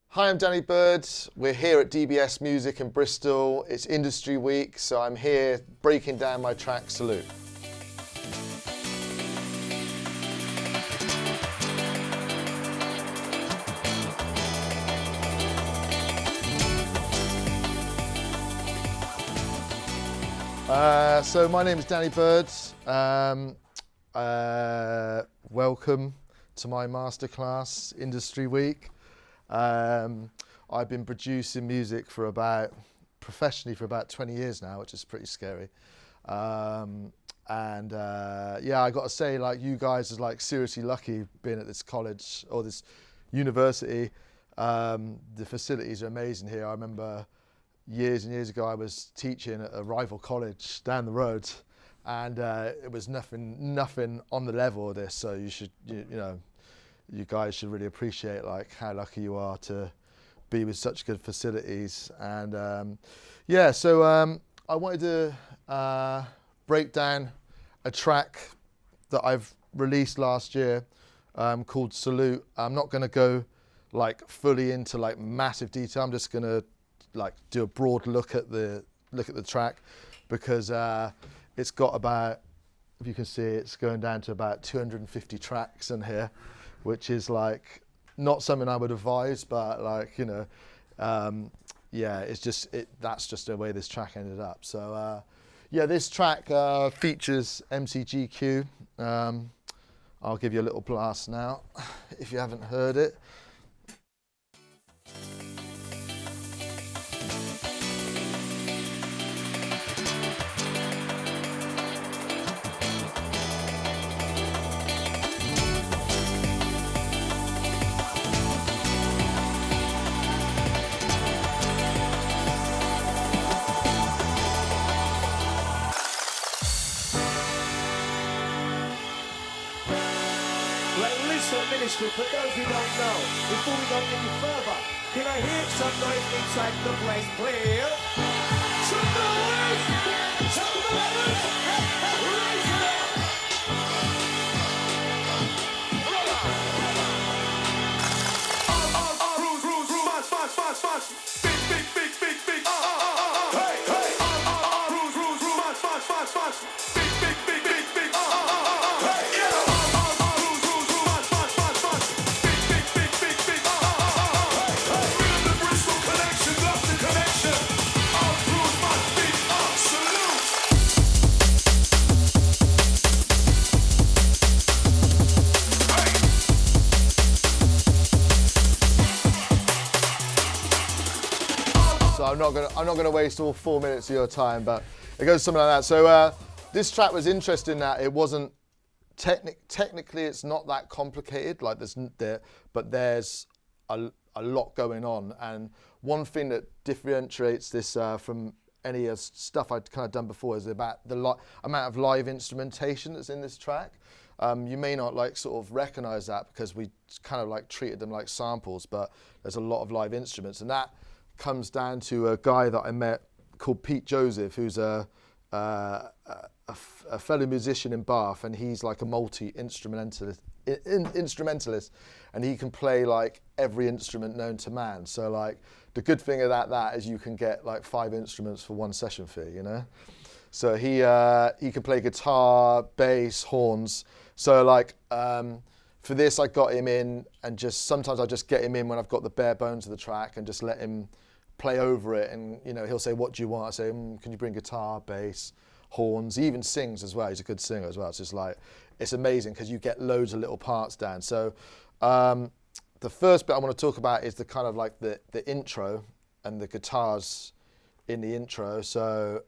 Hi, I'm Danny Byrd. We're here at DBS Music in Bristol. It's Industry Week, so I'm here breaking down my track Salute. So my name is Danny Byrd. Welcome to my Masterclass Industry Week. I've been producing music professionally for about 20 years now, which is pretty scary. Yeah, I got to say, like, you guys are like seriously lucky being at this college or this university. The facilities are amazing here. I remember years and years ago, I was teaching at a rival college down the road, and it was nothing on the level of this. So you guys should really appreciate like how lucky you are to be with such good facilities. And yeah, so I wanted to break down a track that I've released last year called Salute. I'm not going to go like fully into like massive detail. I'm just going to like do a broad look at the track, because it's got about, if you can see, it's going down to about 250 tracks in here, which is like not something I would advise, but like, you know, yeah, that's just the way this track ended up. So yeah, this track features MCGQ. I'll give you a little blast now if you haven't heard it. Ministry, for those who don't know, before we go any further, can I hear some noise inside the place, please? Some noise! Some noise! Raise it up! Rules, march. Big, hey, rules, march. Big, hey, yeah! I'm not gonna waste all 4 minutes of your time, but it goes something like that. So this track was interesting that it wasn't technically it's not that complicated. Like but there's a lot going on. And one thing that differentiates this from any of stuff I'd kind of done before is about the amount of live instrumentation that's in this track. You may not like sort of recognize that because we kind of like treated them like samples, but there's a lot of live instruments, and that comes down to a guy that I met called Pete Joseph, who's a fellow musician in Bath, and he's like a multi-instrumentalist, and he can play like every instrument known to man. So like the good thing about that is you can get like 5 instruments for 1 session fee, you know? So he can play guitar, bass, horns. So like for this, I got him in, and sometimes I just get him in when I've got the bare bones of the track and just let him play over it. And you know, he'll say, "What do you want?" I say, "Can you bring guitar, bass, horns?" He even sings as well. He's a good singer as well. It's just like, it's amazing because you get loads of little parts down. So the first bit I want to talk about is the kind of like the intro and the guitars in the intro. So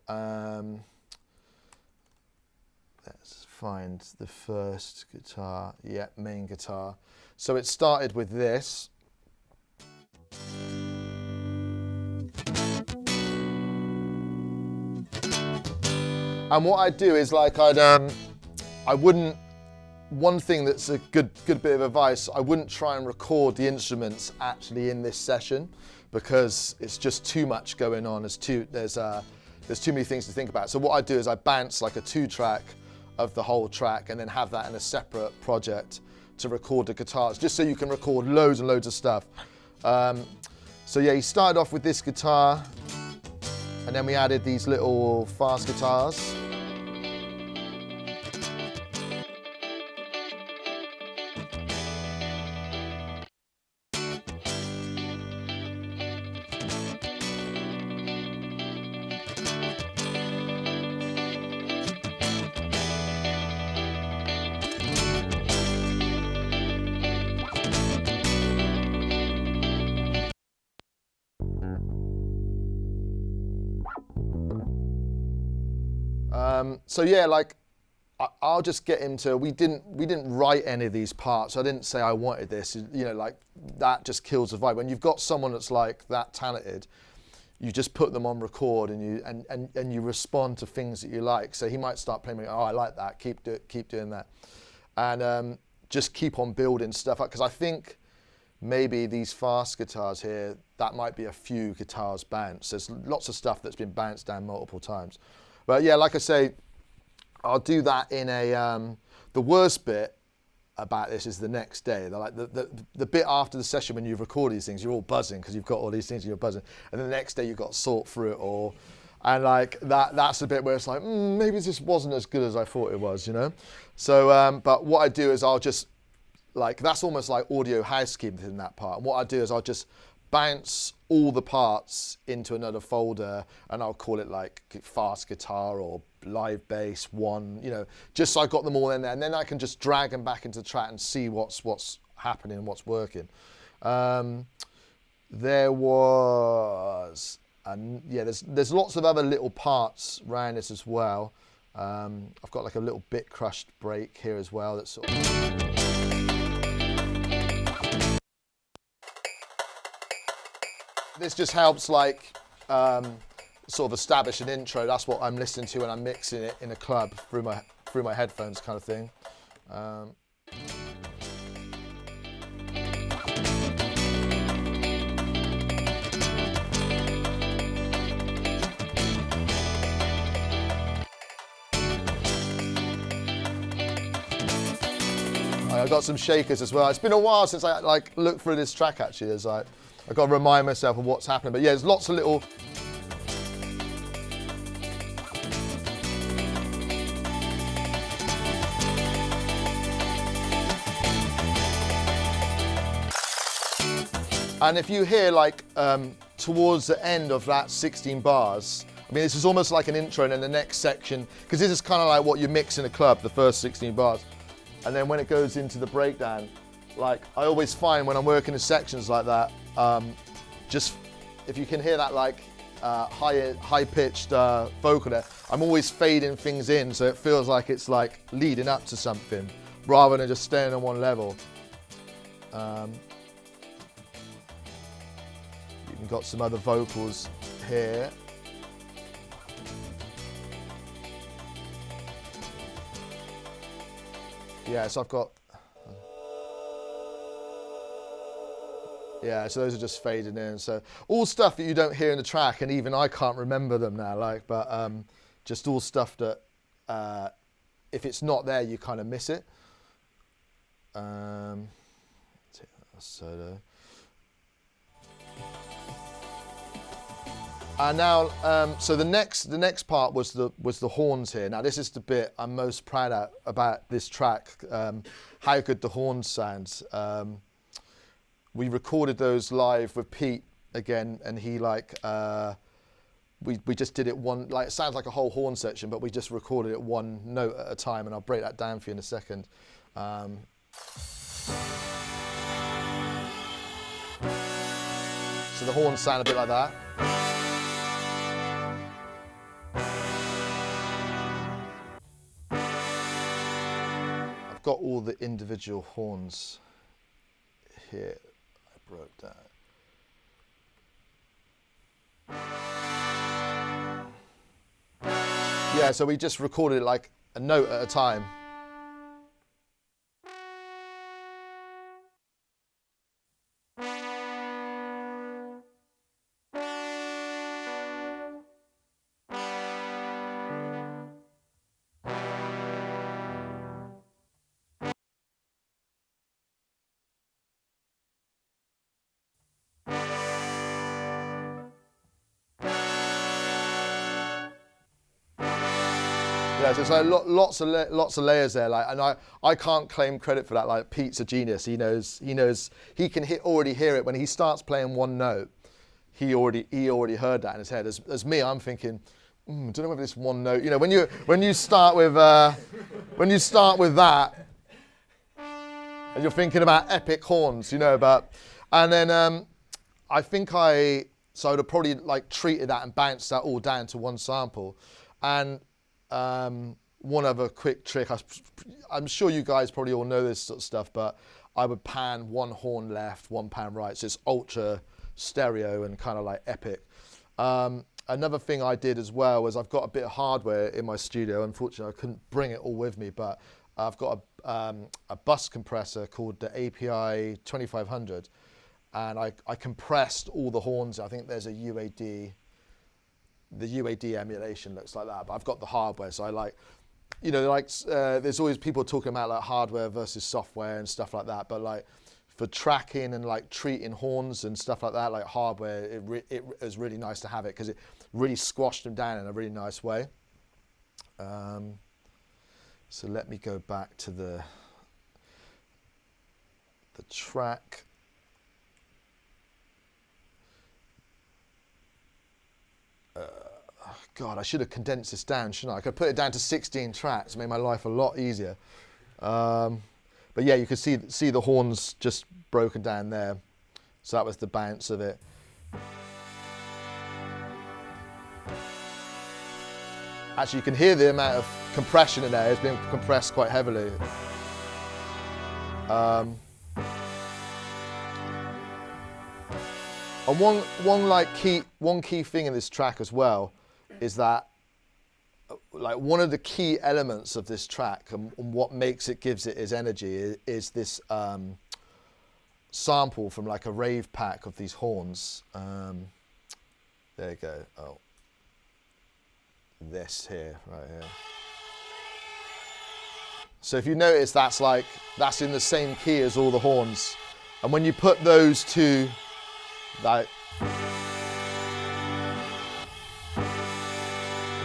let's find the first guitar. Yeah, main guitar. So it started with this. And what I'd do is like one thing that's a good bit of advice, I wouldn't try and record the instruments actually in this session, because it's just too much going on. There's too many things to think about. So what I do is I bounce like a 2-track of the whole track and then have that in a separate project to record the guitars, just so you can record loads and loads of stuff. So yeah, he started off with this guitar, and then we added these little fast guitars. So yeah, like I'll just get him to. We didn't write any of these parts. I didn't say I wanted this. You know, like that just kills the vibe. When you've got someone that's like that talented, you just put them on record and you respond to things that you like. So he might start playing. Oh, I like that. Keep doing that, and just keep on building stuff up. Because I think maybe these fast guitars here, that might be a few guitars bounced. There's lots of stuff that's been bounced down multiple times. But yeah, like I say, I'll do that in a, the worst bit about this is the next day. They're like the bit after the session when you record these things, you're all buzzing because you've got all these things and you're buzzing. And then the next day you've got to sort through it all. And like that's the bit where it's like, maybe this wasn't as good as I thought it was, you know? So, but what I do is I'll just, like, that's almost like audio housekeeping in that part. And what I do is I'll just bounce all the parts into another folder, and I'll call it like fast guitar or live bass 1, you know, just so I got them all in there, and then I can just drag them back into the track and see what's happening and what's working. There was, yeah, there's lots of other little parts around this as well. I've got like a little bit crushed break here as well. That's sort of. This just helps like sort of establish an intro. That's what I'm listening to when I'm mixing it in a club through my headphones, kind of thing. I got some shakers as well. It's been a while since I like looked through this track actually. There's like, I've got to remind myself of what's happening. But yeah, there's lots of little. And if you hear like towards the end of that 16 bars, I mean, this is almost like an intro, and then the next section, because this is kind of like what you mix in a club, the first 16 bars. And then when it goes into the breakdown, like I always find when I'm working in sections like that, just if you can hear that like high-pitched vocal there, I'm always fading things in so it feels like it's like leading up to something rather than just staying on one level. You've got some other vocals here. Yeah, so I've got. Yeah, so those are just fading in. So all stuff that you don't hear in the track, and even I can't remember them now. Like, but just all stuff that if it's not there, you kind of miss it. Take that solo. And now, so the next part was the horns here. Now this is the bit I'm most proud of about this track. How good the horns sound. We recorded those live with Pete again, and he like we just did it one, like it sounds like a whole horn section, but we just recorded it one note at a time, and I'll break that down for you in a second. So the horns sound a bit like that. I've got all the individual horns here. I broke that. Yeah, so we just recorded it like a note at a time. know, so it's like lots of layers there. Like, and I can't claim credit for that. Like, Pete's a genius. He knows. He can already hear it when he starts playing one note. He already heard that in his head. As me, I'm thinking, don't know whether this one note. You know, when you start with that, and you're thinking about epic horns. You know, and then I think I would have probably like treated that and bounced that all down to one sample. And one other quick trick, I'm sure you guys probably all know this sort of stuff, but I would pan one horn left, one pan right, so it's ultra stereo and kind of like epic. Another thing I did as well was I've got a bit of hardware in my studio. Unfortunately, I couldn't bring it all with me, but I've got a bus compressor called the API 2500, and I compressed all the horns. I think there's a UAD. The UAD emulation looks like that, but I've got the hardware, so I like, you know, like there's always people talking about like hardware versus software and stuff like that, but like for tracking and like treating horns and stuff like that, like hardware, it was really nice to have it because it really squashed them down in a really nice way. So let me go back to the track. God, I should have condensed this down, shouldn't I? I could put it down to 16 tracks, made my life a lot easier. But yeah, you could see the horns just broken down there. So that was the bounce of it. Actually, you can hear the amount of compression in there. It's been compressed quite heavily. And one key thing in this track as well is that like one of the key elements of this track and what gives it its energy is this sample from like a rave pack of these horns. There you go. Oh, this here, right here. So if you notice, that's in the same key as all the horns, and when you put those two, like,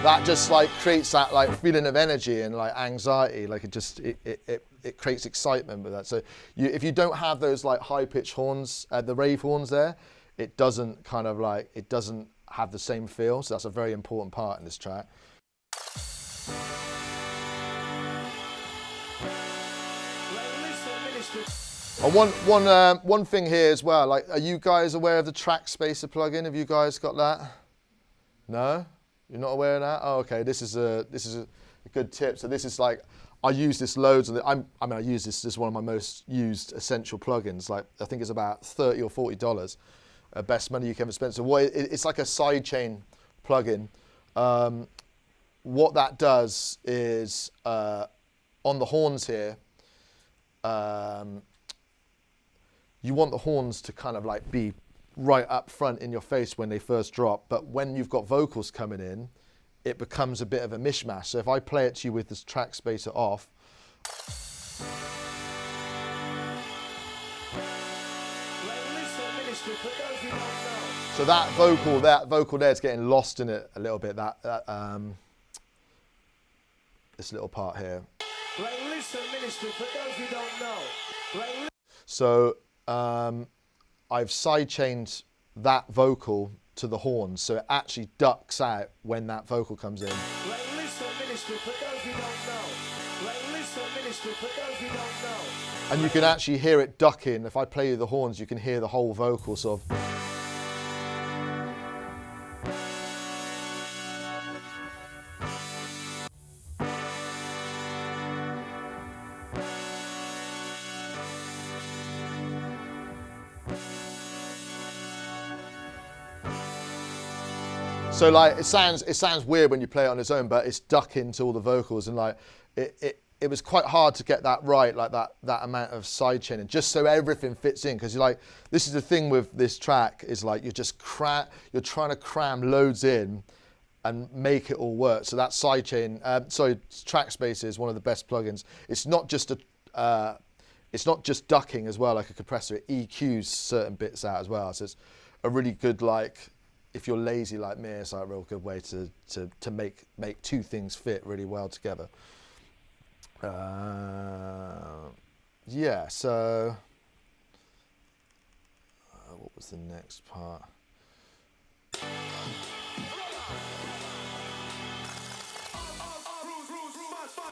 that just like creates that like feeling of energy and like anxiety, like it creates excitement with that. So if you don't have those like high pitched horns, the rave horns there, it doesn't have the same feel. So that's a very important part in this track. And one thing here as well, like, are you guys aware of the Track Spacer plugin? Have you guys got that? No? You're not aware of that? Oh, okay. This is a good tip. So this is like, I use this loads. I use this as one of my most used essential plugins. Like, I think it's about $30 or $40. Best money you can ever spend. So it's like a sidechain plugin. What that does is on the horns here, you want the horns to kind of like be right up front in your face when they first drop, but when you've got vocals coming in, it becomes a bit of a mishmash. So if I play it to you with this Track Spacer off, so that vocal there is getting lost in it a little bit. This little part here. So I've sidechained that vocal to the horns, so it actually ducks out when that vocal comes in. And you can actually hear it ducking. If I play you the horns, you can hear the whole vocal sort of. So like it sounds weird when you play it on its own, but it's ducking to all the vocals, and like it was quite hard to get that right, like that amount of sidechaining, just so everything fits in. Because like this is the thing with this track is like you're trying to cram loads in and make it all work. So that sidechain, Track Spacer is one of the best plugins. It's not just ducking as well, like a compressor. It EQs certain bits out as well. So it's a really good like if you're lazy like me, it's like a real good way to make two things fit really well together. Yeah, so what was the next part?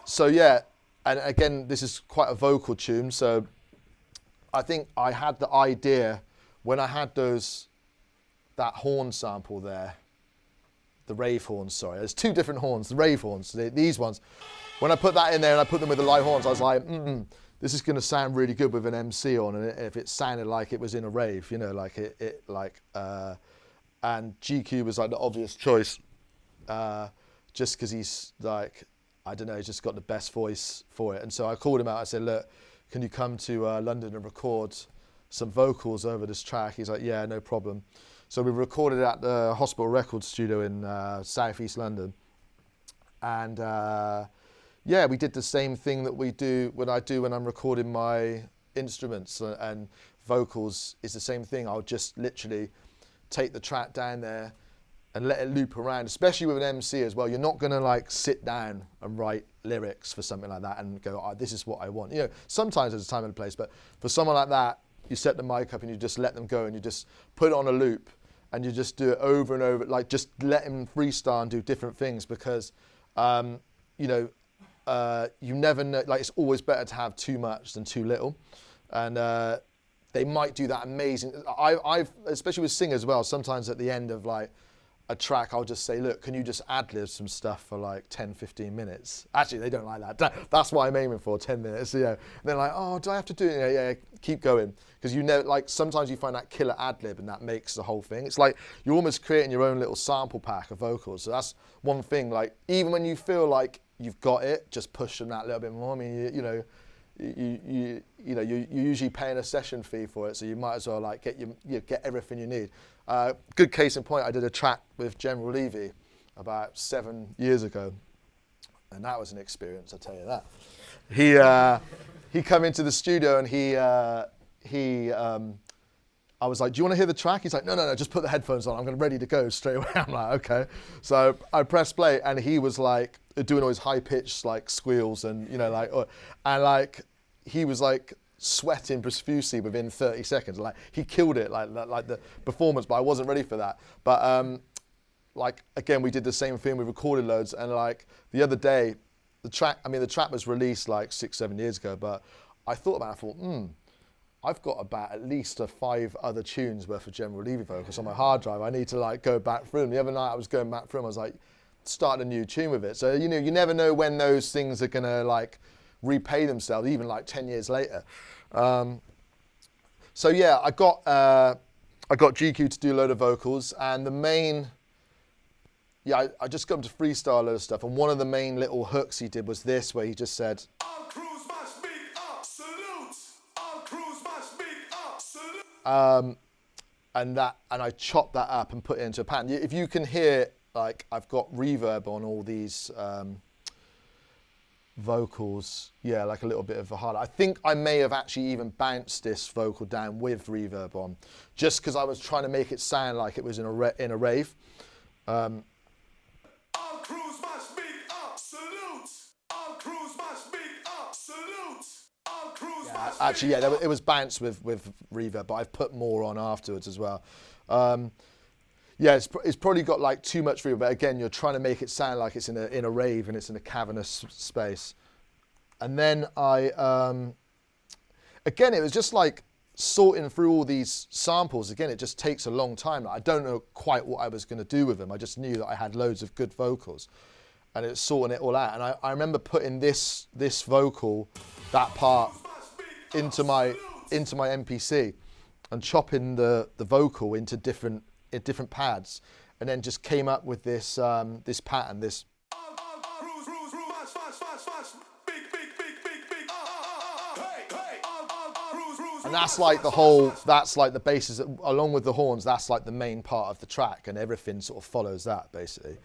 So yeah, and again, this is quite a vocal tune, so I think I had the idea when I had that horn sample there, the rave horns, sorry. There's two different horns, the rave horns, these ones. When I put that in there and I put them with the live horns, I was like, this is going to sound really good with an MC on, and if it sounded like it was in a rave, you know, like and GQ was like the obvious choice, just because he's like, I don't know, he's just got the best voice for it. And so I called him out. I said, look, can you come to London and record some vocals over this track? He's like, yeah, no problem. So we recorded at the Hospital Records studio in South East London. And yeah, we did the same thing that we do when I'm recording my instruments, and vocals is the same thing. I'll just literally take the track down there and let it loop around, especially with an MC as well. You're not going to like sit down and write lyrics for something like that and go, oh, this is what I want. You know, sometimes there's a time and a place, but for someone like that, you set the mic up and you just let them go and you just put it on a loop and you just do it over and over, like just let him freestyle and do different things, because, you know, you never know, like it's always better to have too much than too little. And they might do that amazing. I've, especially with singers as well, sometimes at the end of like a track, I'll just say, look, can you just ad-lib some stuff for like 10, 15 minutes? Actually, they don't like that. That's what I'm aiming for, 10 minutes. You know, and they're like, oh, do I have to do it? Yeah, keep going. Because you know, like sometimes you find that killer ad-lib and that makes the whole thing. It's like you're almost creating your own little sample pack of vocals. So that's one thing, like even when you feel like you've got it, just push them that little bit more. I mean, you know, you're usually paying a session fee for it, so you might as well like get everything you need. Good case in point, I did a track with General Levy about 7 years ago, and that was an experience, I'll tell you that. He come into the studio and I was like, do you want to hear the track? He's like, no, just put the headphones on. I'm ready to go straight away. I'm like, okay. So I pressed play, and he was like doing all his high pitched like squeals, and you know, like, and like he was like sweating profusely within 30 seconds. Like he killed it, like the performance. But I wasn't ready for that. But like again, we did the same thing. We recorded loads, and like the other day, the track was released like 6-7 years ago. But I thought about it. I thought, I've got about at least 5 other tunes worth of General Levy vocals on my hard drive. I need to like go back through them. The other night I was going back through them. I was like, start a new tune with it. So, you know, you never know when those things are going to like repay themselves, even like 10 years later. So yeah, I got GQ to do a load of vocals, and the main, I just got him to freestyle a load of stuff. And one of the main little hooks he did was this, where he just said, and I chopped that up and put it into a pattern. If you can hear, like I've got reverb on all these vocals, yeah, like a little bit of a highlight. I think I may have actually even bounced this vocal down with reverb on, just because I was trying to make it sound like it was in a rave. Actually, yeah, it was bounced with reverb, but I've put more on afterwards as well. Yeah, it's probably got like too much reverb, but again, you're trying to make it sound like it's in a rave and it's in a cavernous space. And then again, it was just like sorting through all these samples. Again, it just takes a long time. I don't know quite what I was going to do with them. I just knew that I had loads of good vocals, and it's sorting it all out. And I remember putting this vocal, that part, into my MPC and chopping the vocal into different pads, and then just came up with this this pattern, this. And that's like the basis, along with the horns, that's like the main part of the track, and everything sort of follows that basically.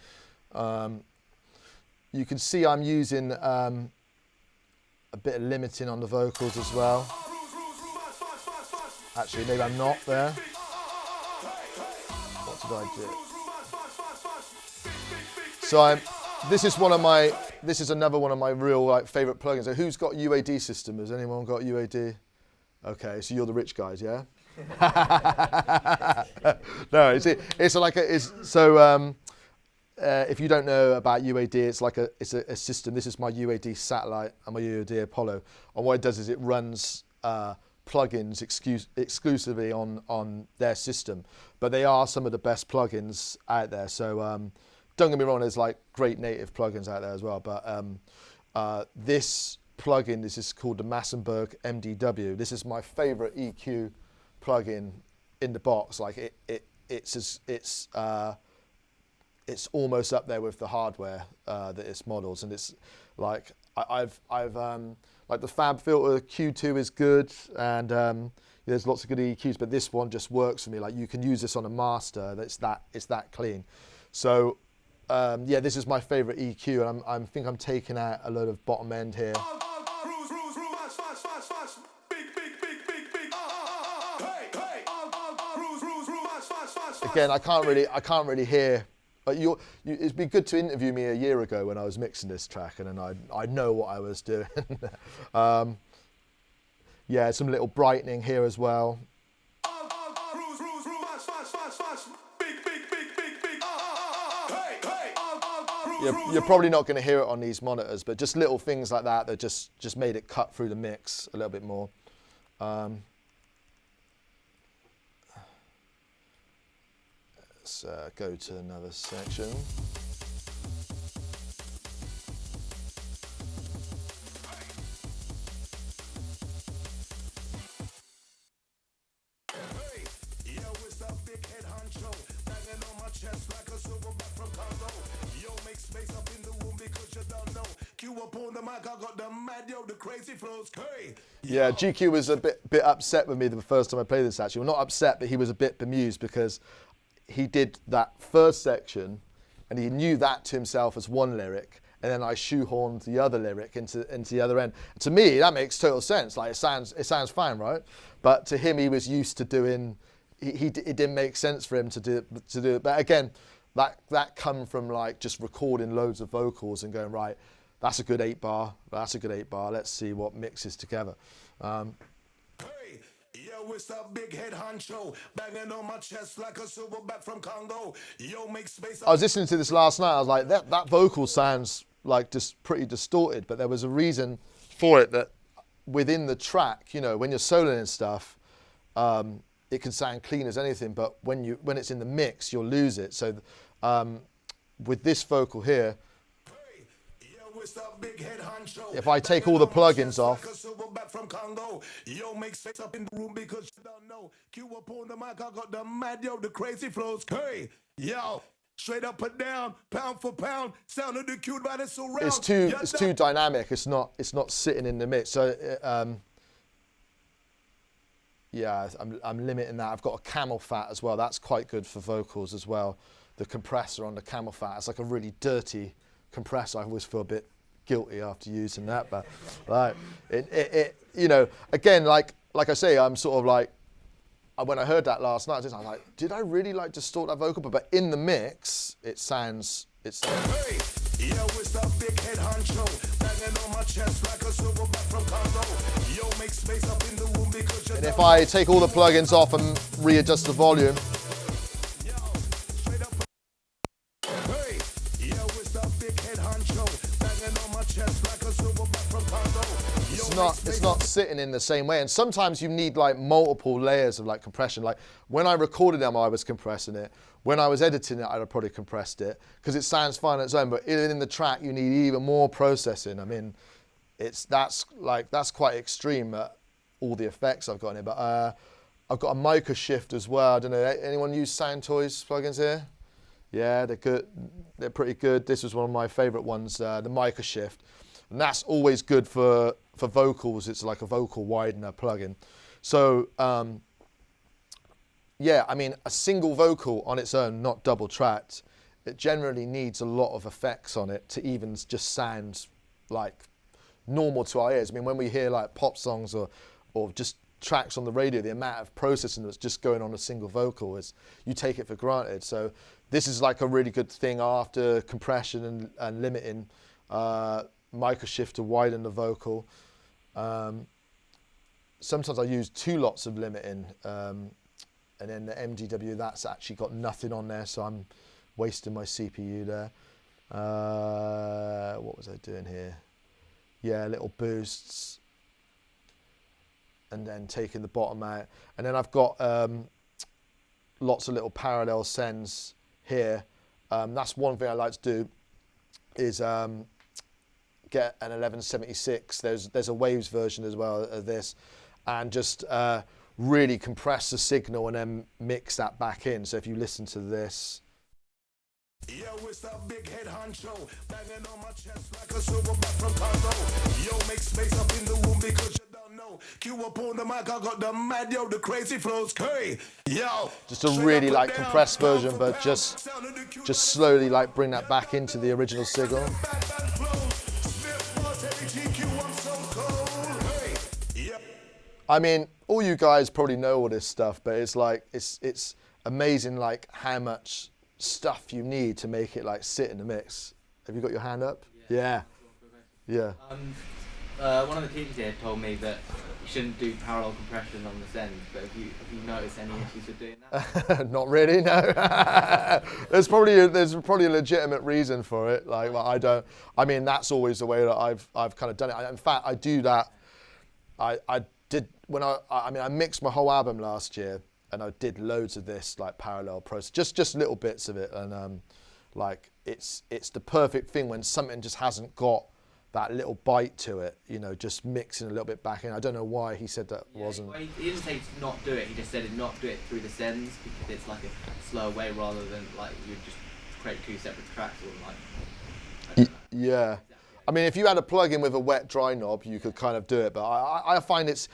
You can see I'm using a bit of limiting on the vocals as well. Actually, maybe I'm not there. What did I do? So this is another one of my real like favorite plugins. So who's got UAD system? Has anyone got UAD? Okay, so you're the rich guys, yeah? No, if you don't know about UAD, it's a system. This is my UAD satellite and my UAD Apollo. And what it does is it runs plugins exclusively on their system. But they are some of the best plugins out there. So don't get me wrong, there's like great native plugins out there as well. But this plugin, this is called the Massenburg MDW. This is my favorite EQ plugin in the box. Like it's almost up there with the hardware that it's models, and it's like I've like the Fab Filter Q2 is good, and there's lots of good EQs, but this one just works for me. Like you can use this on a master. It's that clean. So yeah, this is my favorite EQ, and I think I'm taking out a load of bottom end here. Again, I can't really hear. But it'd be good to interview me a year ago when I was mixing this track, and then I know what I was doing. Yeah, some little brightening here as well. You're probably not going to hear it on these monitors, but just little things like that that just made it cut through the mix a little bit more. Let's go to another section. Yeah, GQ was a bit upset with me the first time I played this actually. Well, not upset, but he was a bit bemused because he did that first section and he knew that to himself as one lyric, and then I shoehorned the other lyric into the other end. To me, that makes total sense. Like it sounds fine, right? But to him, he was used to doing. It didn't make sense for him to do it. But again, that come from like just recording loads of vocals and going, right, that's a good 8-bar. That's a good 8-bar. Let's see what mixes together. It's a big head honcho banging on my chest like a silverback from Congo. Yo, make space. I was listening to this last night. I was like, that vocal sounds like just pretty distorted, but there was a reason for it. That within the track, you know, when you're soloing and stuff, it can sound clean as anything, but when it's in the mix, you'll lose it. So with this vocal here, if I take all the plugins off, straight up and down, pound for pound, sound of the cute by the surround. It's too dynamic. It's not sitting in the mix. So yeah, I'm limiting that. I've got a Camel Fat as well. That's quite good for vocals as well. The compressor on the Camel Fat, it's like a really dirty compressor. I always feel a bit guilty after using that, but like it you know, again, like I say, I'm sort of like, when I heard that last night, I was like, did I really like distort that vocal? But in the mix, it sounds. Hey, yo, it's the big head honcho banging on my chest like a silverback from Congo. Yo, make space up in the room because you're. And if I take all the plugins off and readjust the volume. It's not sitting in the same way, and sometimes you need like multiple layers of like compression. Like when I recorded them, I was compressing it. When I was editing it, I'd probably compressed it because it sounds fine on its own. But in the track, you need even more processing. I mean, that's quite extreme. All the effects I've got in it, but I've got a mica shift as well. I don't know. Anyone use Sound Toys plugins here? Yeah, they're good. They're pretty good. This was one of my favourite ones, the mica shift. And that's always good for vocals. It's like a vocal widener plugin. So, yeah, I mean, a single vocal on its own, not double tracked, it generally needs a lot of effects on it to even just sound like normal to our ears. I mean, when we hear like pop songs or just tracks on the radio, the amount of processing that's just going on a single vocal is, you take it for granted. So this is like a really good thing after compression and limiting, micro shift to widen the vocal. Sometimes I use 2 lots of limiting, and then the MDW, that's actually got nothing on there, so I'm wasting my CPU there. What was I doing here? Yeah, little boosts, and then taking the bottom out. And then I've got lots of little parallel sends here. That's one thing I like to do, is get an 1176. There's a Waves version as well of this, and just really compress the signal and then mix that back in. So if you listen to this. Yo, it's that big head honcho, banging on my chest like a silverback from Congo. Yo, make space up in the room because you don't know. Cue up on the mic, I got the mad, yo, the crazy flows, curry. Yo, just a really like compressed version, but just slowly like bring that back into the original signal. I mean, all you guys probably know all this stuff, but it's like it's amazing like how much stuff you need to make it like sit in the mix. Have you got your hand up? Yeah. One of the teachers here told me that you shouldn't do parallel compression on the send, but have you noticed any issues with doing that? Not really, no. there's probably a legitimate reason for it. Like I mean, that's always the way that I've kind of done it. In fact, I do that. I did when I mixed my whole album last year, and I did loads of this like parallel process, just little bits of it, and like it's the perfect thing when something just hasn't got that little bite to it, you know, just mixing a little bit back in. I don't know why he said that wasn't. Well, he didn't say to not do it. He just said to not do it through the sends because it's like a slower way rather than like you just create 2 separate tracks or like. I don't know. Yeah. I mean, if you had a plug-in with a wet dry knob, you could kind of do it. But I find it's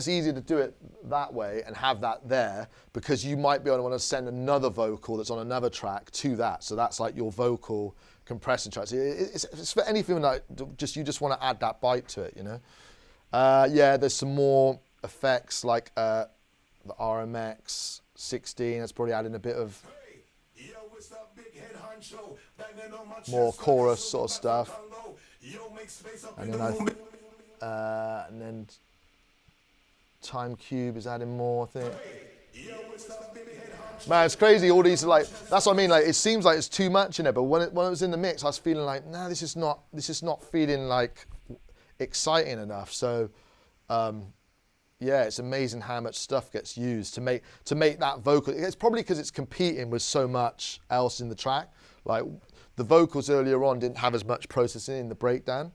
easier to do it that way and have that there, because you might be able to want to send another vocal that's on another track to that. So that's like your vocal compressing track. So it's for anything like you just want to add that bite to it, you know. Yeah, there's some more effects like the RMX 16. That's probably adding a bit of more chorus sort of stuff. And then Time Cube is adding more, I think. Man, it's crazy. All these are like, that's what I mean. Like, it seems like it's too much in it, but when it was in the mix, I was feeling like, nah, this is not feeling like exciting enough. So, yeah, it's amazing how much stuff gets used to make that vocal. It's probably because it's competing with so much else in the track. Like the vocals earlier on didn't have as much processing in the breakdown.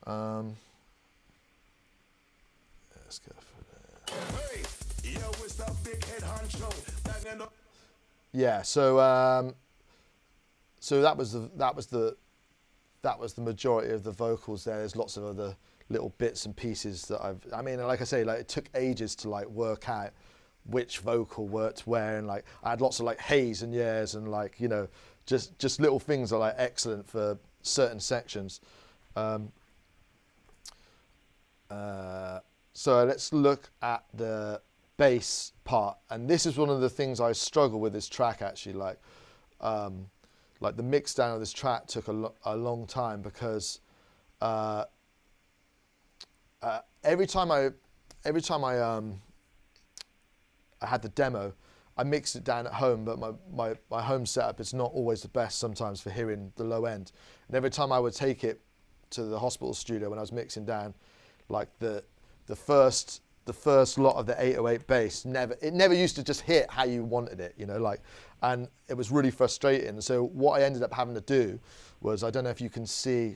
Let's go for that. Yeah, so that was the majority of the vocals there. There's lots of other little bits and pieces that I mean, like I say, like it took ages to like work out which vocal worked where, and like I had lots of like haze and yeahs and like, you know, just little things are like excellent for certain sections. So let's look at the bass part, and this is one of the things I struggle with this track actually. Like the mix down of this track took a long time because every time I had the demo, I mixed it down at home, but my home setup is not always the best sometimes for hearing the low end. And every time I would take it to the hospital studio when I was mixing down, like the first lot of the 808 bass never used to just hit how you wanted it, you know, like, and it was really frustrating. So what I ended up having to do was, I don't know if you can see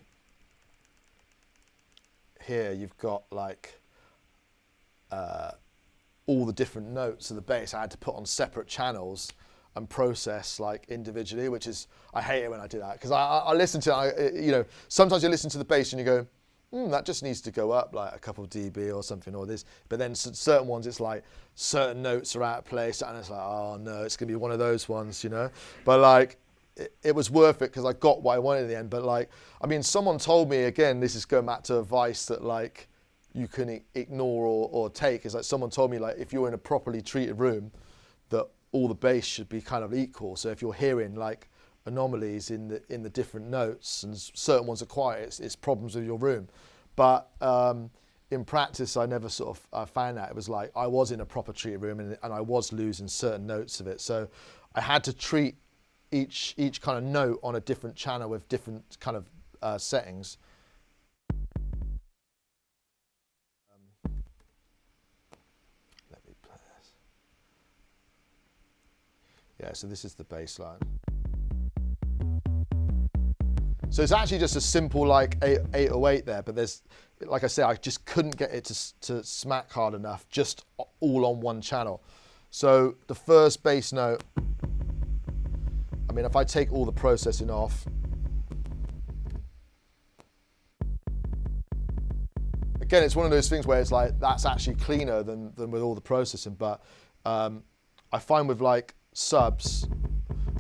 here, you've got like all the different notes of the bass I had to put on separate channels and process like individually, which is, I hate it when I do that, because I listen to, you know, sometimes you listen to the bass and you go, that just needs to go up like a couple of dB or something, or this, but then certain ones it's like certain notes are out of place and it's like, oh no, it's gonna be one of those ones, you know. But like it was worth it because I got what I wanted in the end. But like, I mean, someone told me, again, this is going back to advice, that like you can ignore or take. Is like someone told me, like, if you're in a properly treated room, that all the bass should be kind of equal. So if you're hearing like anomalies in the different notes and certain ones are quiet, it's problems with your room. But in practice, I never sort of found that. It was like I was in a proper treated room and I was losing certain notes of it. So I had to treat each kind of note on a different channel with different kind of settings. Let me play this. Yeah, so this is the bass line. So it's actually just a simple like 808 there, but there's, like I said, I just couldn't get it to smack hard enough, just all on one channel. So the first bass note, I mean, if I take all the processing off, again, it's one of those things where it's like, that's actually cleaner than with all the processing. But I find with like subs,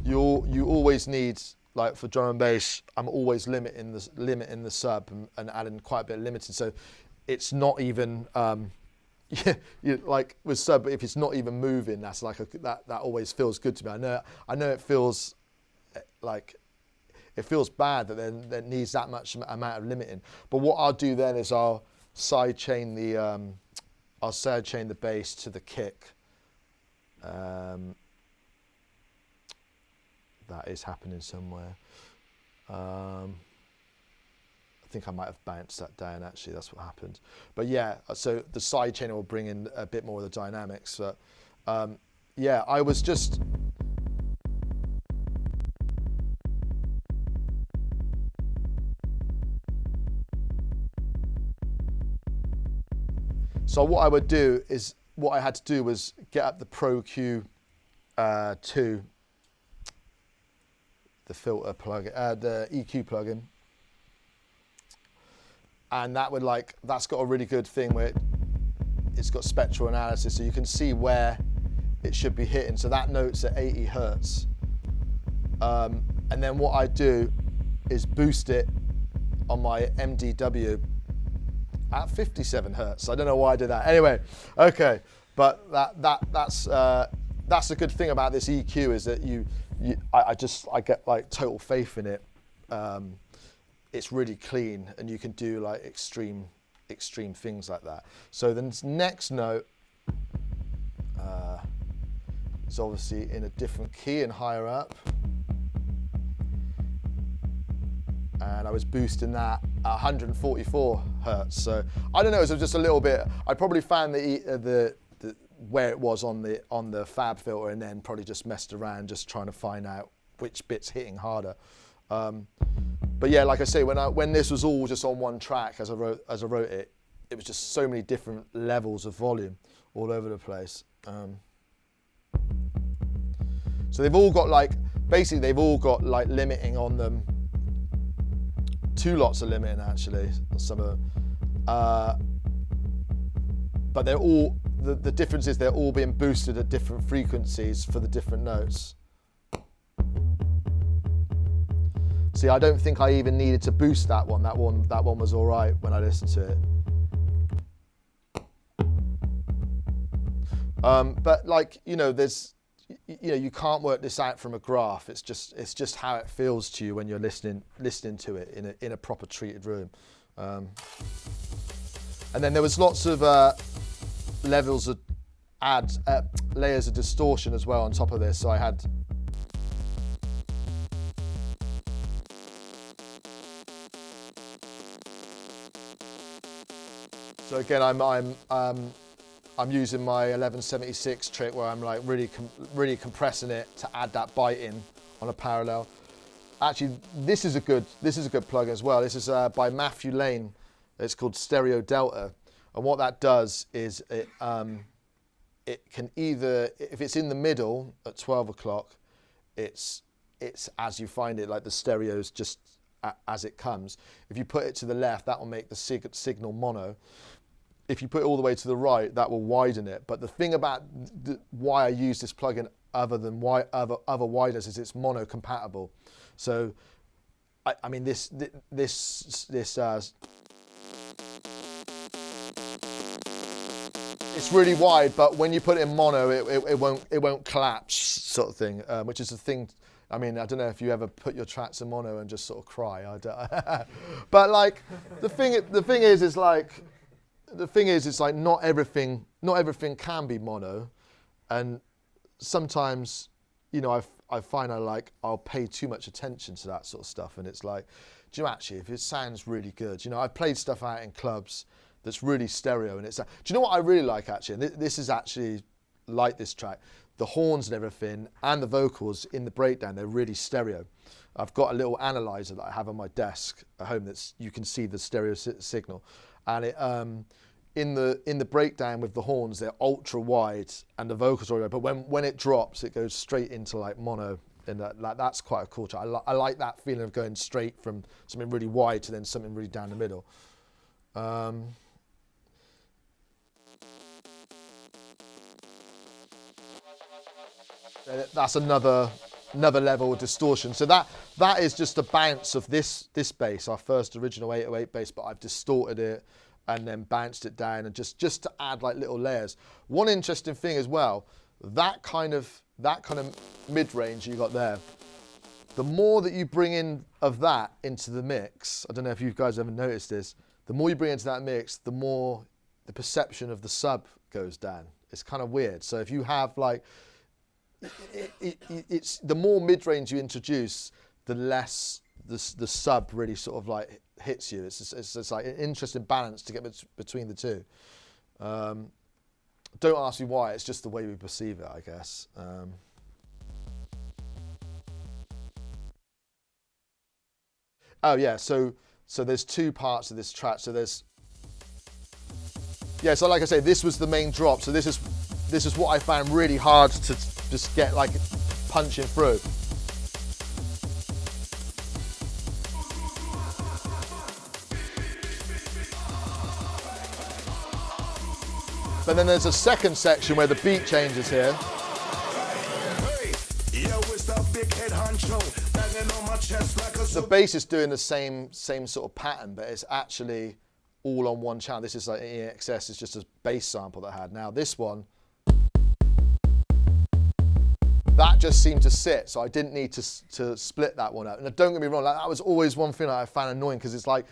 you always need, like for drum and bass, I'm always limiting the sub and adding quite a bit of limiting. So it's not even, like with sub, if it's not even moving, that's like that always feels good to me. I know it feels like, it feels bad that then that needs that much amount of limiting. But what I'll do then is I'll sidechain the bass to the kick. That is happening somewhere. I think I might have bounced that down, actually, that's what happened. But yeah, so the sidechainer will bring in a bit more of the dynamics. But yeah, I was just... So what I would do is, what I had to do was get up the Pro Q2, the filter plugin, the EQ plugin, and that would that's got a really good thing where it's got spectral analysis, so you can see where it should be hitting. So that note's at 80 hertz, and then what I do is boost it on my MDW at 57 hertz. I don't know why I did that. Anyway, okay, but that's the good thing about this EQ, is that I get like total faith in it. It's really clean, and you can do like extreme things like that. So the next note is obviously in a different key and higher up, and I was boosting that at 144 hertz. So I don't know, it was just a little bit. I probably found the where it was on the fab filter, and then probably just messed around just trying to find out which bit's hitting harder. But yeah, like I say, when this was all just on one track as I wrote it, it was just so many different levels of volume all over the place. So they've all got basically they've all got like limiting on them. 2 lots of limiting, actually, some of them. But they're all, the difference is they're all being boosted at different frequencies for the different notes. See, I don't think I even needed to boost that one. That one was all right when I listened to it. But like, there's, you can't work this out from a graph. It's just how it feels to you when you're listening to it in a proper treated room. And then there was lots of levels of layers of distortion as well on top of this. So I had. So again, I'm using my 1176 trick where I'm like really compressing it to add that bite in on a parallel. Actually, this is a good plug as well. This is by Matthew Lane. It's called Stereo Delta, and what that does is it can either, if it's in the middle at 12 o'clock, it's as you find it, like the stereo's just as it comes. If you put it to the left, that will make the signal mono. If you put it all the way to the right, that will widen it. But the thing about why I use this plugin other than why other wideners is it's mono compatible. So, I mean this it's really wide, but when you put it in mono, it won't collapse, sort of thing, which is the thing. I mean, I don't know if you ever put your tracks in mono and just sort of cry. But like, the thing is, it's like not everything can be mono, and sometimes, you know, I find I'll pay too much attention to that sort of stuff, and it's like, do you know, actually, if it sounds really good, you know, I've played stuff out in clubs that's really stereo, and do you know what I really like, actually? And this is actually like this track, the horns and everything, and the vocals in the breakdown, they're really stereo. I've got a little analyzer that I have on my desk at home you can see the stereo signal, and it in the breakdown with the horns, they're ultra wide, and the vocals are wide, but when it drops, it goes straight into like mono, and that's quite a cool track. I like that feeling of going straight from something really wide to then something really down the middle. That's another level of distortion. So that is just a bounce of this bass, our first original 808 bass, but I've distorted it and then bounced it down, and just to add like little layers. One interesting thing as well, that kind of mid-range you got there, the more that you bring in of that into the mix, I don't know if you guys ever noticed this, the more you bring into that mix, the more the perception of the sub goes down. It's kind of weird. So if you have like, it's the more mid-range you introduce, the less the sub really sort of like hits you. It's like an interesting balance to get between the two. Don't ask me why, it's just the way we perceive it, I guess. Oh yeah, so there's two parts of this track. So so like I say, this was the main drop. So this is what I found really hard to just get like punching through. But then there's a second section where the beat changes here. The bass is doing the same sort of pattern, but it's actually all on one channel. This is like EXS, it's just a bass sample that I had. Now this one, that just seemed to sit, so I didn't need to split that one up. And don't get me wrong, that was always one thing that I found annoying, because it's like,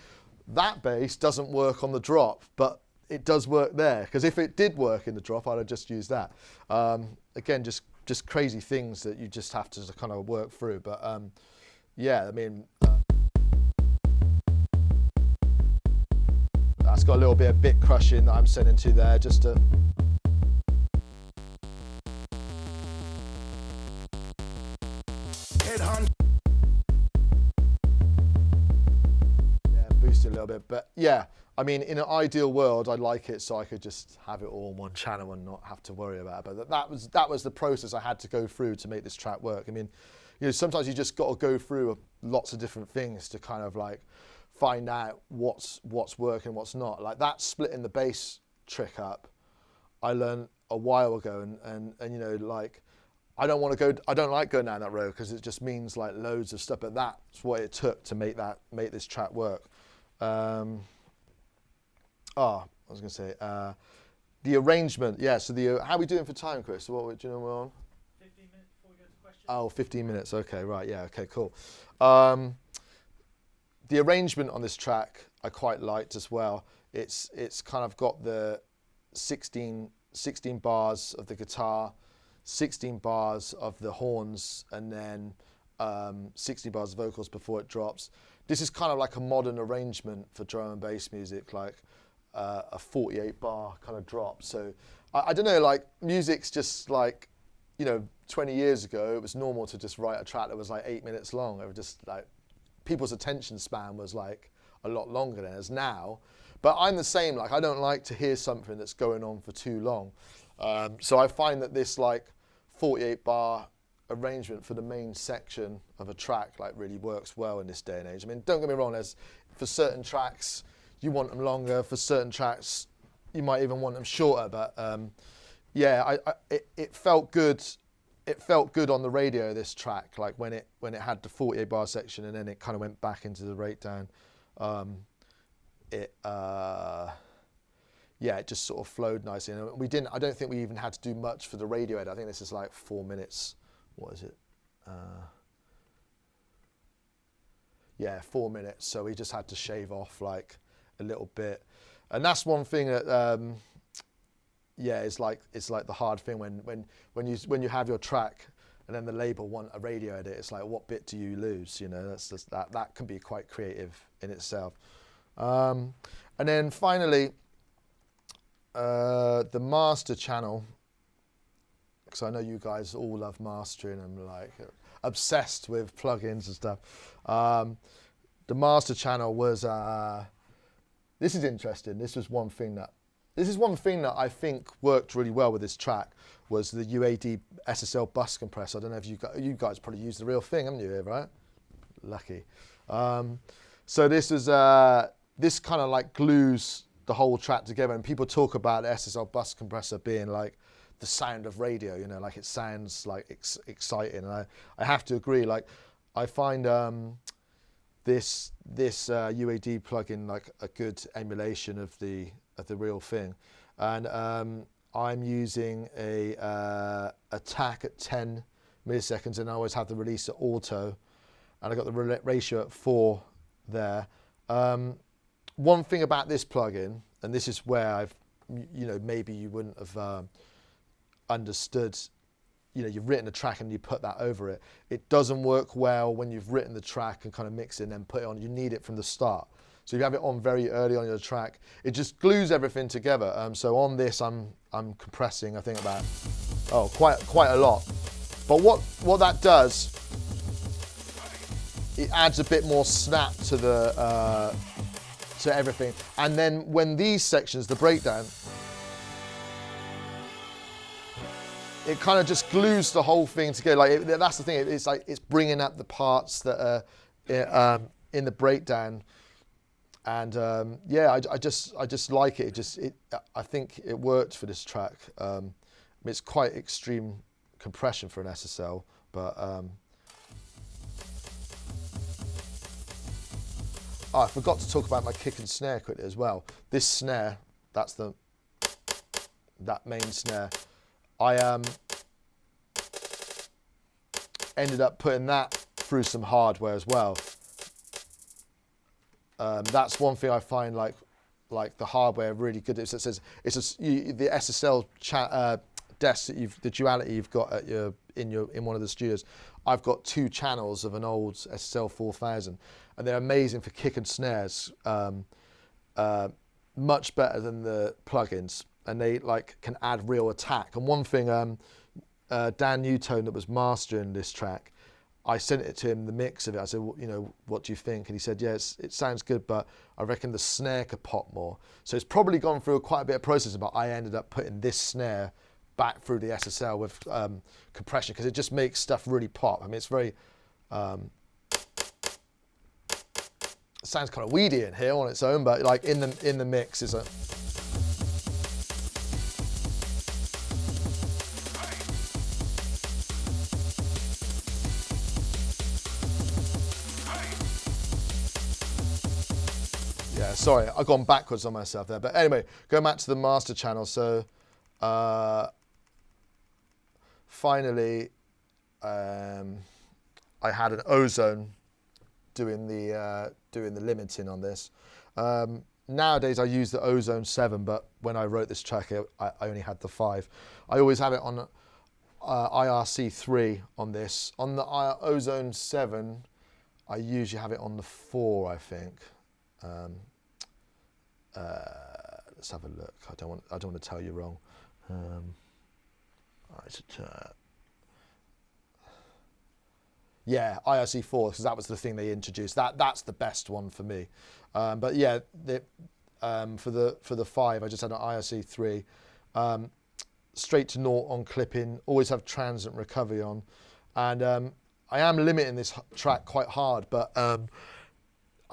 that bass doesn't work on the drop, but it does work there. Because if it did work in the drop, I'd have just used that. Again, just crazy things that you just have to kind of work through. But yeah, I mean, that's got a little bit of bit crushing that I'm sending to there, just to. Yeah, boost it a little bit, but yeah, I mean, in an ideal world, I'd like it so I could just have it all on one channel and not have to worry about it. But that was the process I had to go through to make this track work. I mean, you know, sometimes you just got to go through lots of different things to kind of like find out what's working, what's not. Like that splitting the bass trick up, I learned a while ago, and you know, like, I don't like going down that road, because it just means like loads of stuff. But that's what it took to make this track work. I was going to say the arrangement. Yeah. So how are we doing for time, Chris? Do you know we're on? 15 minutes before we go to questions. Oh, 15 minutes. Okay, right. Yeah. Okay. Cool. The arrangement on this track I quite liked as well. It's kind of got the 16 bars of the guitar, 16 bars of the horns, and then 16 bars of vocals before it drops. This is kind of like a modern arrangement for drum and bass music, like a 48 bar kind of drop. So I don't know, like music's just like, you know, 20 years ago, it was normal to just write a track that was like 8 minutes long. It was just like, people's attention span was like a lot longer than it is now. But I'm the same, like I don't like to hear something that's going on for too long. So I find that this like 48 bar arrangement for the main section of a track like really works well in this day and age. I mean, don't get me wrong, for certain tracks you want them longer, for certain tracks you might even want them shorter, but yeah, it felt good. It felt good on the radio, this track, like when it had the 48 bar section and then it kind of went back into the breakdown. yeah, it just sort of flowed nicely. And we didn't. I don't think we even had to do much for the radio edit. I think this is like 4 minutes. What is it? Yeah, 4 minutes. So we just had to shave off like a little bit, and that's one thing that yeah, it's like the hard thing when you have your track and then the label want a radio edit. It's like, what bit do you lose? You know, that's just, that can be quite creative in itself. And then finally, the master channel, because I know you guys all love mastering and like obsessed with plugins and stuff. The master channel was this is interesting. This is one thing that I think worked really well with this track, was the UAD SSL bus compressor. I don't know if you guys probably use the real thing, haven't you, right? Lucky. So this is this kind of like glues the whole track together, and people talk about the SSL bus compressor being like the sound of radio, you know, like it sounds like exciting. And I have to agree. Like I find this UAD plugin like a good emulation of the real thing, and I'm using a attack at 10 milliseconds, and I always have the release at auto, and I got the ratio at 4 there. One thing about this plugin, and this is where you know, maybe you wouldn't have understood, you know, you've written a track and you put that over it. It doesn't work well when you've written the track and kind of mix it and then put it on. You need it from the start. So if you have it on very early on your track, it just glues everything together. So on this, I'm compressing, I think about, quite a lot. But what that does, it adds a bit more snap to the to everything. And then when these sections, the breakdown, it kind of just glues the whole thing together. Like that's the thing. It's like it's bringing up the parts that are in the breakdown. And yeah, I just like it. I think it worked for this track. It's quite extreme compression for an SSL, but I forgot to talk about my kick and snare quickly as well. This snare, that main snare, I ended up putting that through some hardware as well. That's one thing I find like the hardware really good. It says the SSL desk that the duality you've got at in one of the studios. I've got 2 channels of an old SSL 4000, and they're amazing for kick and snares. Much better than the plugins, and they like can add real attack. And one thing, Dan Newtone, that was mastering this track, I sent it to him, the mix of it. I said, well, you know, what do you think? And he said, yeah, it sounds good, but I reckon the snare could pop more. So it's probably gone through quite a bit of processing, but I ended up putting this snare back through the SSL with compression, because it just makes stuff really pop. I mean, it's very, it sounds kind of weedy in here on its own, but like in the mix is a... Yeah, sorry, I've gone backwards on myself there. But anyway, going back to the master channel. So finally, I had an ozone doing the limiting on this. Nowadays, I use the ozone 7, but when I wrote this track, I only had the 5. I always have it on IRC3 on this. On the ozone 7, I usually have it on the 4, I think. Let's have a look. I don't want to tell you wrong. Yeah, IRC4, because that was the thing they introduced. That's the best one for me. But yeah, for the 5, I just had an IRC3. Straight to naught on clipping. Always have transient recovery on, and I am limiting this track quite hard, but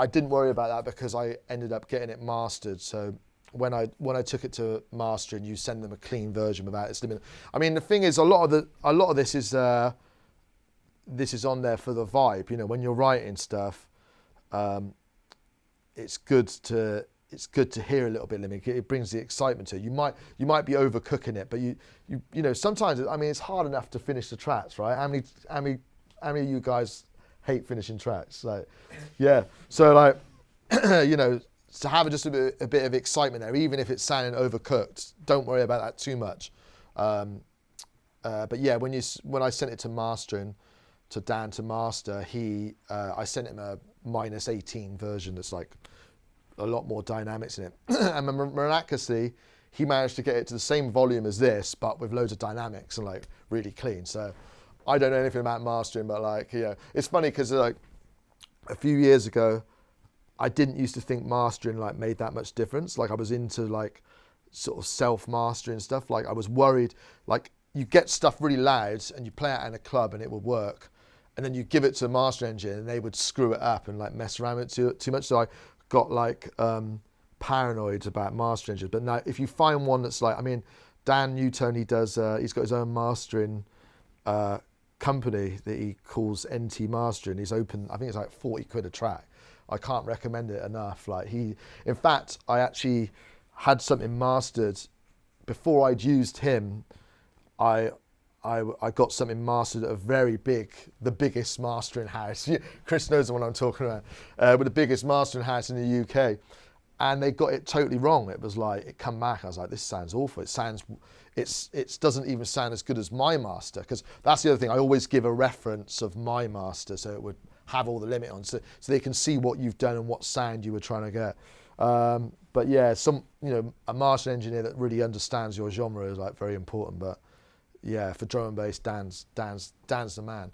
I didn't worry about that because I ended up getting it mastered. So when I took it to mastering, you send them a clean version without its limit. I mean, the thing is, a lot of this is on there for the vibe. You know, when you're writing stuff, it's good to it's good to hear a little bit limit. It brings the excitement to it. You might be overcooking it, but you know, sometimes, I mean, it's hard enough to finish the tracks, right? How many of you guys hate finishing tracks? Like, yeah. So like, you know, to have just a bit of excitement there, even if it's sounding overcooked, don't worry about that too much. But yeah, when I sent it to mastering, to Dan to master, I sent him a -18 version that's like a lot more dynamics in it. And miraculously, he managed to get it to the same volume as this, but with loads of dynamics and like really clean. So I don't know anything about mastering, but like, you know, it's funny because like a few years ago, I didn't used to think mastering like made that much difference. Like I was into like sort of self-mastering stuff. Like I was worried, like you get stuff really loud and you play it in a club and it will work. And then you give it to a master engineer and they would screw it up and like mess around with it too much. So I got like paranoid about master engineers. But now if you find one that's like, I mean, Dan Newton, he's got his own mastering company that he calls NT Mastering. He's open, I think it's like 40 quid a track. I can't recommend it enough. Like in fact, I actually had something mastered before I'd used him. I got something mastered at the biggest mastering house. Chris knows the one I'm talking about, but the biggest mastering house in the UK. And they got it totally wrong. It was like, it come back, I was like, this sounds awful. It doesn't even sound as good as my master, because that's the other thing. I always give a reference of my master, so it would have all the limit on, so they can see what you've done and what sound you were trying to get. But yeah, a master engineer that really understands your genre is like very important. But yeah, for drum and bass, Dan's the man.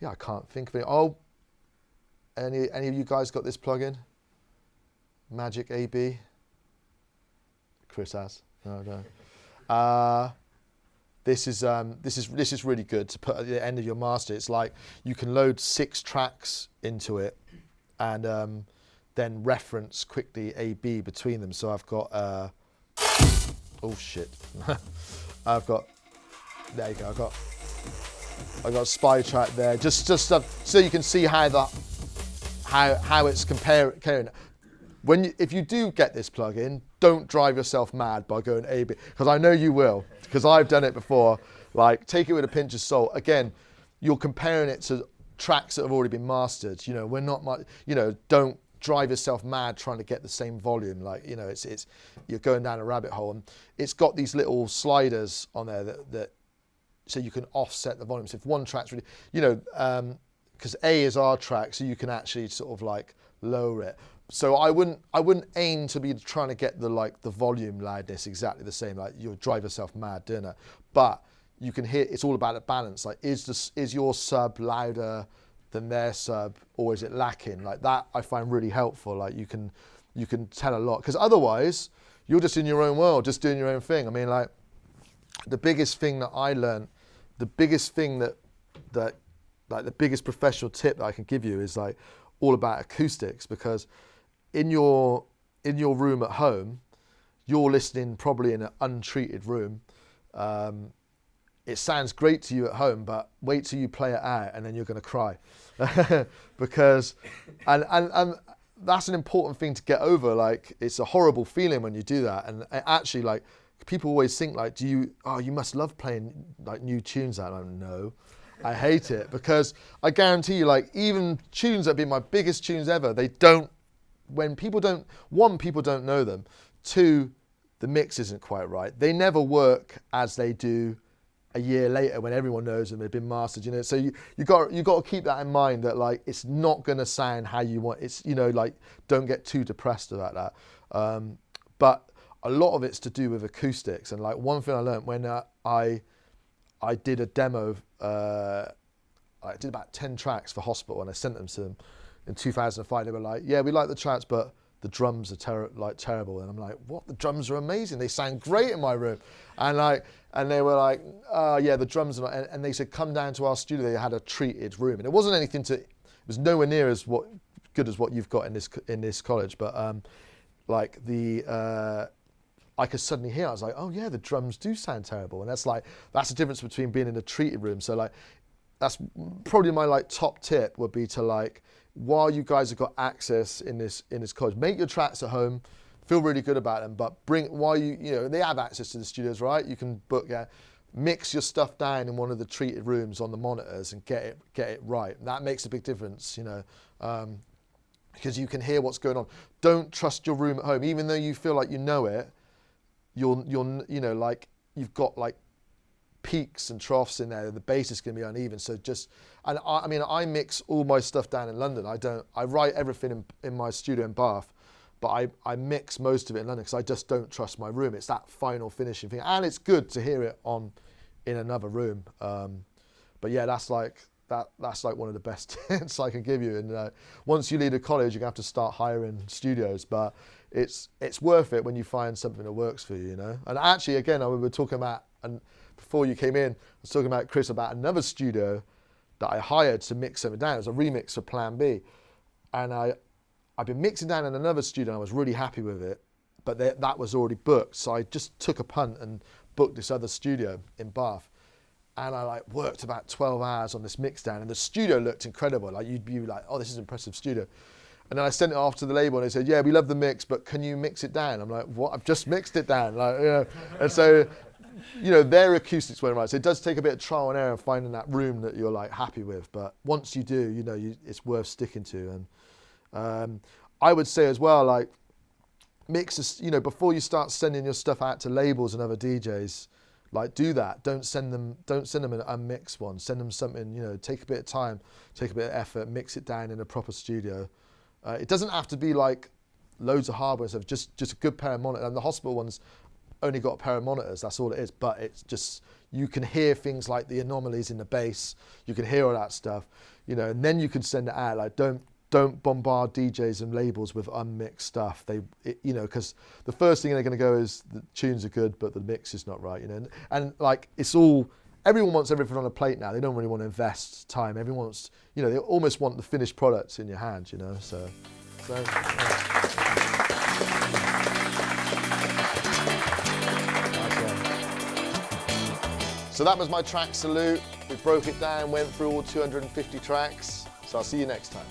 Yeah, I can't think of it. Oh, any of you guys got this plugin? Magic AB? Chris has. No. This is really good to put at the end of your master. It's like you can load 6 tracks into it, and then reference quickly A/B between them. So I've got oh shit, there you go. I got a spy track there, just so you can see how it's comparing. If you do get this plugin, don't drive yourself mad by going A/B, because I know you will, because I've done it before. Like, take it with a pinch of salt. Again, you're comparing it to tracks that have already been mastered. You know, we're not much. You know, don't drive yourself mad trying to get the same volume. Like, you know, it's you're going down a rabbit hole. And it's got these little sliders on there that so you can offset the volume. So if one track's really, you know, because A is our track, so you can actually sort of like lower it. So I wouldn't aim to be trying to get the volume loudness exactly the same. Like, you'll drive yourself mad doing it. But you can hear, it's all about a balance. Like, is your sub louder than their sub, or is it lacking? Like that, I find really helpful. Like you can tell a lot, because otherwise you're just in your own world, just doing your own thing. I mean, like, the biggest thing that I learned, the biggest thing that like the biggest professional tip that I can give you is like all about acoustics, because in your room at home, you're listening probably in an untreated room. It sounds great to you at home, but wait till you play it out and then you're going to cry. Because and that's an important thing to get over. Like, it's a horrible feeling when you do that. And actually, like, people always think like, you must love playing like new tunes out. I'm like, no, I hate it, because I guarantee you, like, even tunes that have been my biggest tunes ever, people don't know them. 2, the mix isn't quite right. They never work as they do a year later when everyone knows them, they've been mastered, you know. So you got to keep that in mind, that like, it's not going to sound how you want. It's, you know, like, don't get too depressed about that. But a lot of it's to do with acoustics. And like, one thing I learned when I did a demo, I did about 10 tracks for Hospital, and I sent them to them in 2005. They were like, yeah, we like the tracks, but the drums are terrible. And I'm like, what? The drums are amazing. They sound great in my room. And they were like, yeah, the drums are not. And they said, come down to our studio. They had a treated room, and it wasn't anything it was nowhere near as good as what you've got in this college. But like I could suddenly hear, I was like, oh yeah, the drums do sound terrible. And that's the difference between being in a treated room. So like, that's probably my like top tip would be to like, while you guys have got access in this college, make your tracks at home, feel really good about them, but while you know, they have access to the studios, right? You can book, mix your stuff down in one of the treated rooms on the monitors and get it right. And that makes a big difference, you know, because you can hear what's going on. Don't trust your room at home, even though you feel like you know it. You're you know, like you've got like peaks and troughs in there. The bass is going to be uneven. So and I mean, I mix all my stuff down in London. I write everything in my studio in Bath, but I mix most of it in London because I just don't trust my room. It's that final finishing thing, and it's good to hear it in another room. But yeah, that's like one of the best tips I can give you. And once you leave a college, you're gonna have to start hiring studios, but it's worth it when you find something that works for you, you know. And actually, again, we were talking about, and before you came in, I was talking about Chris about another studio that I hired to mix something down. It was a remix for Plan B, and I've been mixing down in another studio and I was really happy with it, but that was already booked. So I just took a punt and booked this other studio in Bath. And I like worked about 12 hours on this mix down, and the studio looked incredible. Like you'd be like, oh, this is an impressive studio. And then I sent it off to the label and they said, yeah, we love the mix, but can you mix it down? I'm like, what? I've just mixed it down. Like, you know. And so, you know, their acoustics weren't right. So it does take a bit of trial and error finding that room that you're like happy with. But once you do, you know, it's worth sticking to. And I would say as well, like, mix, you know, before you start sending your stuff out to labels and other DJs, like do that. Don't send them an unmixed one. Send them something, you know, take a bit of time, take a bit of effort, mix it down in a proper studio. It doesn't have to be like loads of hardware and stuff, just a good pair of monitors. And the hospital ones only got a pair of monitors, that's all it is. But it's just, you can hear things like the anomalies in the bass, you can hear all that stuff, you know, and then you can send it out. Like don't bombard DJs and labels with unmixed stuff. You know, because the first thing they're going to go is the tunes are good, but the mix is not right. You know, and like everyone wants everything on a plate now. They don't really want to invest time. Everyone wants, you know, they almost want the finished products in your hand. You know, so So that was my track salute. We broke it down, went through all 250 tracks. So I'll see you next time.